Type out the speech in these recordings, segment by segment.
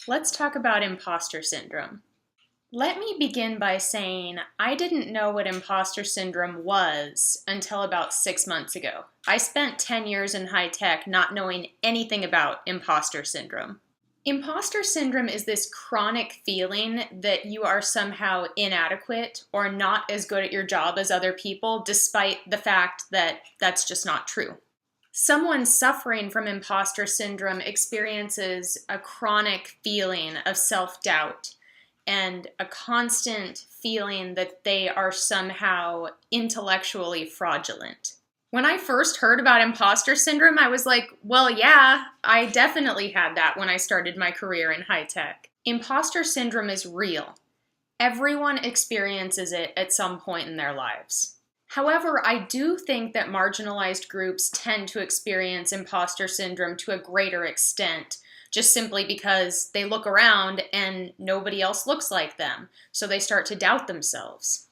Let's talk about imposter syndrome. Let me begin by saying I didn't know what imposter syndrome was until about 6 months ago. I spent 10 years in high tech not knowing anything about imposter syndrome. Imposter syndrome is this chronic feeling that you are somehow inadequate or not as good at your job as other people, despite the fact that that's just not true. Someone suffering from imposter syndrome experiences a chronic feeling of self-doubt and a constant feeling that they are somehow intellectually fraudulent. When I first heard about imposter syndrome, I was like, well, yeah, I definitely had that when I started my career in high tech. Imposter syndrome is real. Everyone experiences it at some point in their lives. However, I do think that marginalized groups tend to experience imposter syndrome to a greater extent, just simply because they look around and nobody else looks like them, so they start to doubt themselves.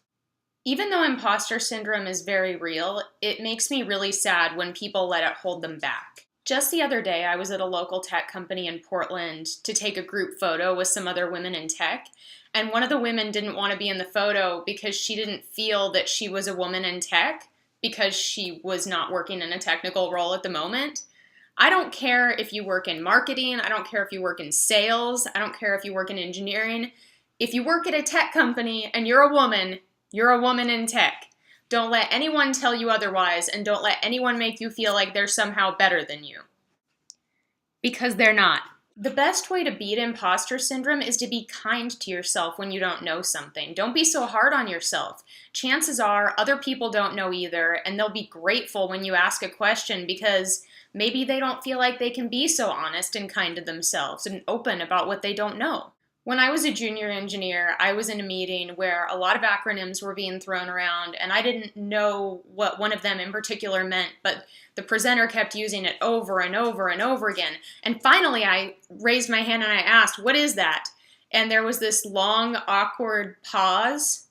Even though imposter syndrome is very real, it makes me really sad when people let it hold them back. Just the other day, I was at a local tech company in Portland to take a group photo with some other women in tech, and one of the women didn't want to be in the photo because she didn't feel that she was a woman in tech because she was not working in a technical role at the moment. I don't care if you work in marketing, I don't care if you work in sales, I don't care if you work in engineering. If you work at a tech company and you're a woman in tech. Don't let anyone tell you otherwise, and don't let anyone make you feel like they're somehow better than you. Because they're not. The best way to beat imposter syndrome is to be kind to yourself when you don't know something. Don't be so hard on yourself. Chances are other people don't know either, and they'll be grateful when you ask a question because maybe they don't feel like they can be so honest and kind to themselves and open about what they don't know. When I was a junior engineer, I was in a meeting where a lot of acronyms were being thrown around, and I didn't know what one of them in particular meant, but the presenter kept using it over and over and over again. And finally, I raised my hand and I asked, "What is that?" And there was this long, awkward pause.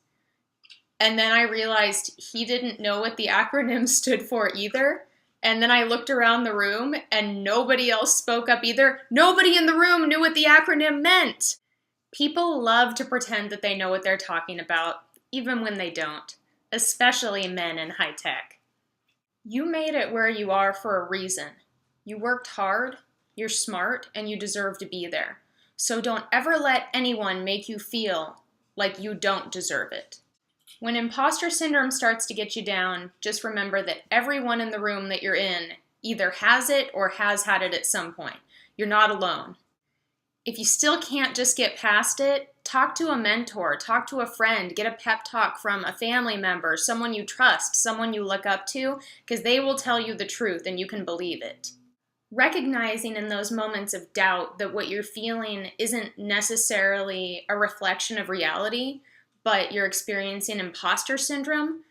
And then I realized he didn't know what the acronym stood for either. And then I looked around the room and nobody else spoke up either. Nobody in the room knew what the acronym meant. People love to pretend that they know what they're talking about, even when they don't, especially men in high tech. You made it where you are for a reason. You worked hard, you're smart, and you deserve to be there. So don't ever let anyone make you feel like you don't deserve it. When imposter syndrome starts to get you down, just remember that everyone in the room that you're in either has it or has had it at some point. You're not alone. If you still can't just get past it, talk to a mentor, talk to a friend, get a pep talk from a family member, someone you trust, someone you look up to, because they will tell you the truth and you can believe it. Recognizing in those moments of doubt that what you're feeling isn't necessarily a reflection of reality, but you're experiencing imposter syndrome,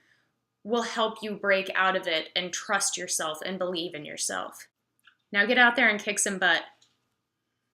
will help you break out of it and trust yourself and believe in yourself. Now get out there and kick some butt.